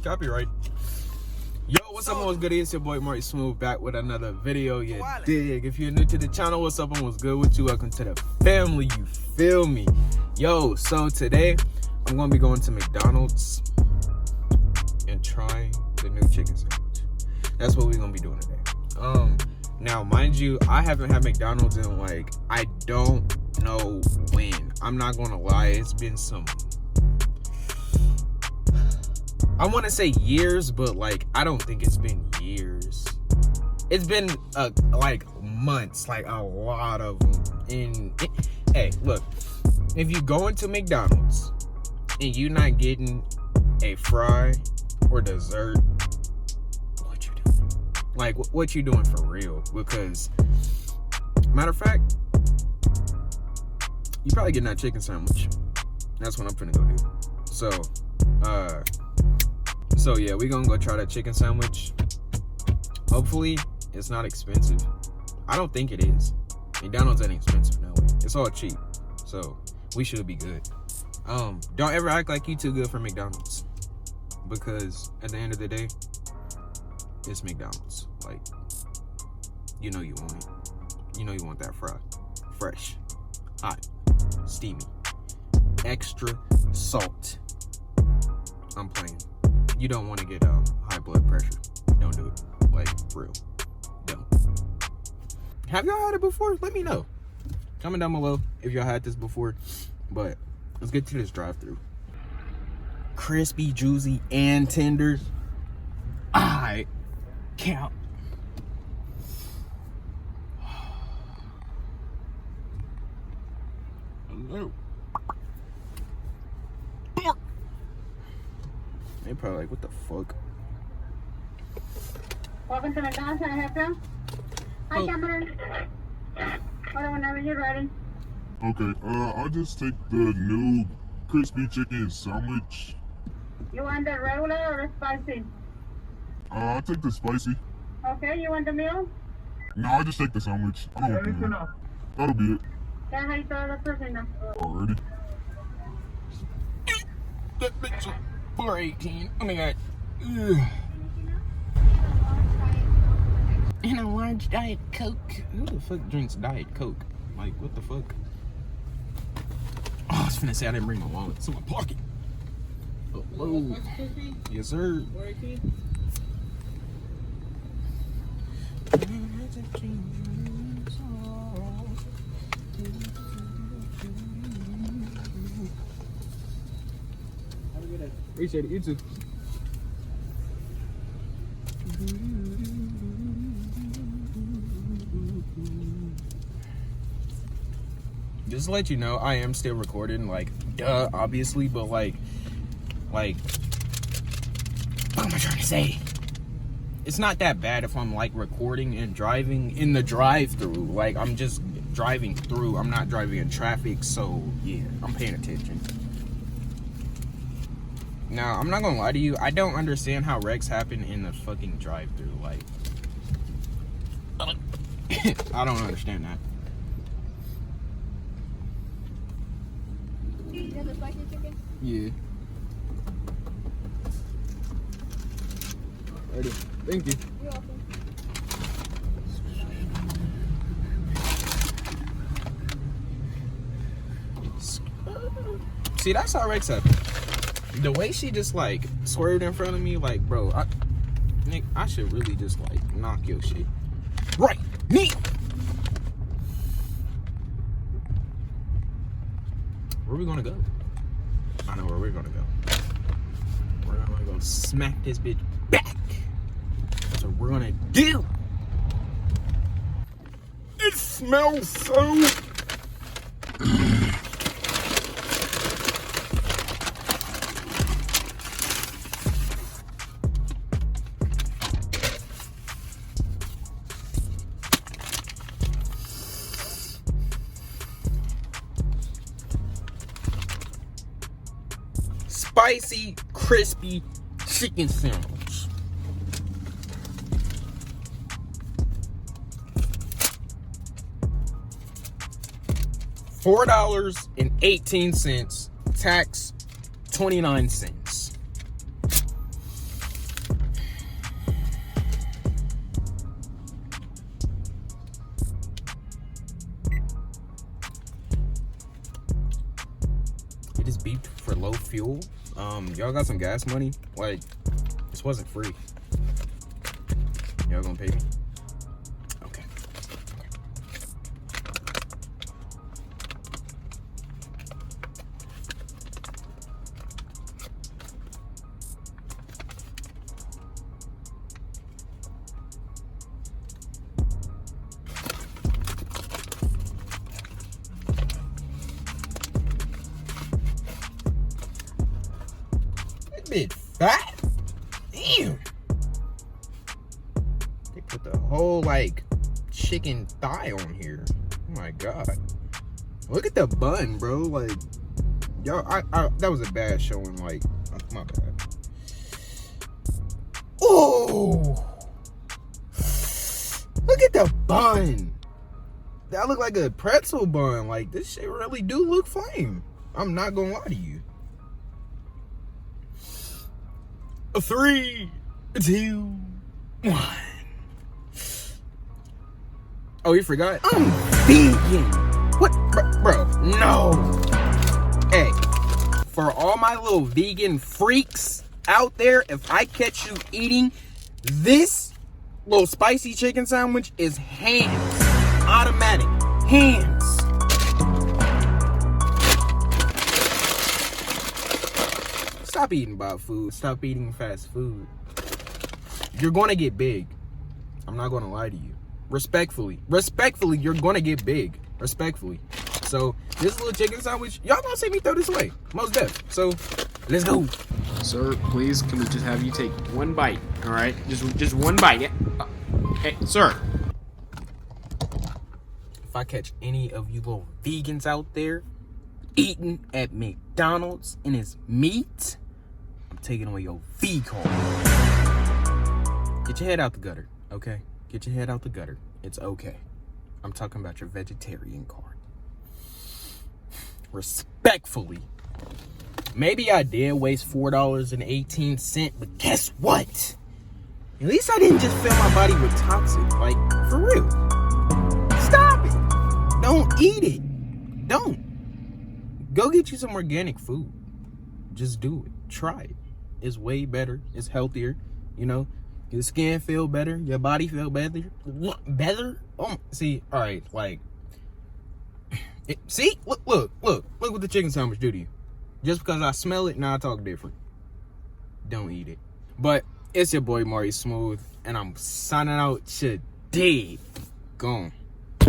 Copyright. Yo, what's up? What's good? It's your boy MARISMOOTH back with another video. You dig? If you're new to the channel, what's up and what's good with you? Welcome to the family. You feel me? Yo, so today I'm gonna be going to McDonald's and trying the new chicken sandwich. That's what we're gonna be doing today. Now mind you, I haven't had McDonald's in like I don't know when. I'm not gonna lie, it's been some, I want to say years, but like I don't think it's been years. It's been like months, like a lot of them. And hey, look, if you go into McDonald's and you're not getting a fry or dessert, what you doing? Like what you doing for real? Because matter of fact, you probably getting that chicken sandwich. That's what I'm finna go do. So yeah, we gonna go try that chicken sandwich. Hopefully it's not expensive. I don't think it is. McDonald's ain't expensive now. It's all cheap, so we should be good. Don't ever act like you too good for McDonald's, because at the end of the day, it's McDonald's. Like, you know you want it. You know you want that fry, fresh, hot, steamy, extra salt. I'm playing. You don't want to get high blood pressure. Don't do it. Like, for real. Don't. Have y'all had it before? Let me know. Comment down below if y'all had this before. But let's get to this drive-thru. Crispy, juicy, and tender. I count. Hello. They probably like, what the fuck? Welcome to McDonald's. Can I help you? Hi, Cameron. Order whenever you're ready. Okay, I'll just take the new crispy chicken sandwich. You want the regular or the spicy? I'll take the spicy. Okay, you want the meal? No, I'll just take the sandwich. I don't want the meal. That'll be it. Can I throw the person now? Alrighty. That bitch is 418. Oh my god. Ugh. And a large Diet Coke. Who the fuck drinks Diet Coke? Like, what the fuck? Oh, I was finna say I didn't bring my wallet. It's in my pocket. Oh, whoa. Yes, sir. Appreciate it. You too. Just to let you know, I am still recording, like, duh, obviously, but like, what am I trying to say? It's not that bad if I'm, like, recording and driving in the drive-thru. Like, I'm just driving through. I'm not driving in traffic, so, yeah, I'm paying attention. Now, I'm not gonna lie to you, I don't understand how wrecks happen in the fucking drive-thru. Like, I don't understand that. You have the spicy chicken? Yeah. Ready. Thank you. You're welcome. See, that's how wrecks happen. The way she just like swerved in front of me, like, bro, Nick, I should really just like knock your shit right knee. Where we gonna go? I know where we're gonna go. We're gonna go smack this bitch back. That's what we're gonna do. It smells so. Spicy, crispy chicken sandwich. $4.18, tax 29 cents. It is beeped for low fuel. Y'all got some gas money? Like, this wasn't free. Y'all gonna pay me? Okay. That bit fat. Damn. They put the whole like chicken thigh on here. Oh my god. Look at the bun, bro. Like, y'all, that was a bad showing. Like, my bad. Oh, look at the bun. That look like a pretzel bun. Like, this shit really do look flame. I'm not gonna lie to you. 3, 2, 1. Oh, you forgot? I'm vegan. What? Bro, no. Hey, for all my little vegan freaks out there, if I catch you eating this little spicy chicken sandwich, is hands. Automatic. Hands. Stop eating bad food. Stop eating fast food. You're gonna get big. I'm not gonna lie to you. Respectfully, you're gonna get big. Respectfully. So this little chicken sandwich, y'all gonna see me throw this away. Most def. So let's go. Sir, please, can we just have you take one bite? All right, just one bite. Yeah. Hey, sir. If I catch any of you little vegans out there eating at McDonald's and it's meat, I'm taking away your V card. Get your head out the gutter, okay? Get your head out the gutter. It's okay. I'm talking about your vegetarian card. Respectfully. Maybe I did waste $4.18, but guess what? At least I didn't just fill my body with toxic. Like, for real. Stop it. Don't eat it. Don't. Go get you some organic food. Just do it. Try it. It's way better. It's healthier. You know, your skin feel better. Your body feel better. Better? Oh, see, all right, like, see? Look what the chicken sandwich do to you. Just because I smell it, now I talk different. Don't eat it. But it's your boy, MARISMOOTH, and I'm signing out today. Gone.